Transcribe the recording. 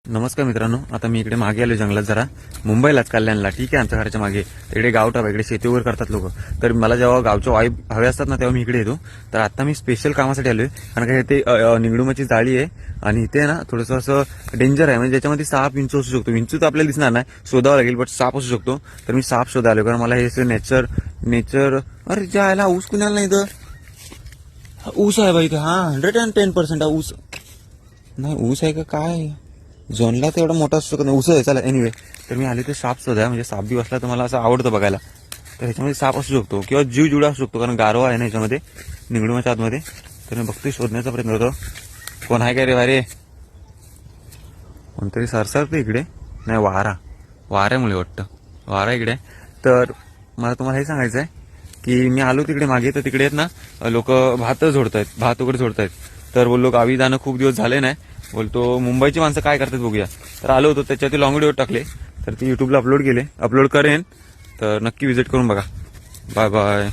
नमस्कार मित्रांनो, आता मी इकडे मागे आलो जंगलात जरा मुंबईलाच कल्याणला. ठीक आहे, आमच्या घराच्या मागे इकडे गावठाबा इकडे शेती वगैरे करतात लोक. तर मला जेव्हा गावच्या वाईब हवे असतात ना तेव्हा मी इकडे येतो. तर आता मी स्पेशल कामासाठी आलोय कारण का इथे निगडुमाची जाळी आहे आणि इथे ना थोडंसं असं डेंजर आहे. म्हणजे ज्याच्यामध्ये साप विंचू असू शकतो. विंचू तर आपल्याला दिसणार नाही, शोधावं लागेल, बट साप असू शकतो. तर मी साप शोधा आलो कारण मला हे नेचर अरे जायला ऊस कुणाला नाही तर ऊस आहे बाई इथे. हा 110% हा ऊस नाही. ऊस आहे का काय? झोनला तर एवढा मोठा असू शकत नाही. ऊस आहे. चला एनिवे, तर मी आले ते साप शोधा. म्हणजे साप बी असला तर मला असं आवडतं बघायला. तर ह्याच्यामध्ये साप असू शकतो किंवा जीव जुडा असू शकतो कारण गारवा आहे ना ह्याच्यामध्ये निगडुमाच्या आतमध्ये. तर मी बघतोय, शोधण्याचा प्रयत्न करतो. कोण आहे काय रे बाहेर? कोणतरी सरसरतं इकडे. नाही, वाऱ्यामुळे वाटतं वारा इकडे. तर मला तुम्हाला हे सांगायचं आहे की मी आलो तिकडे मागे, तर तिकडे आहेत ना लोक भात वगैरे झोडतायत. तर बोललो गावी जाणं खूप दिवस झाले नाही. बोलतो मुंबईची माणसं काय करतात बघूया. तर आलो होतो, त्याच्यातील लॉंग व्हिडिओ टाकले. तर ते युट्यूबला अपलोड करेन. तर नक्की व्हिजिट करून बघा. Bye bye.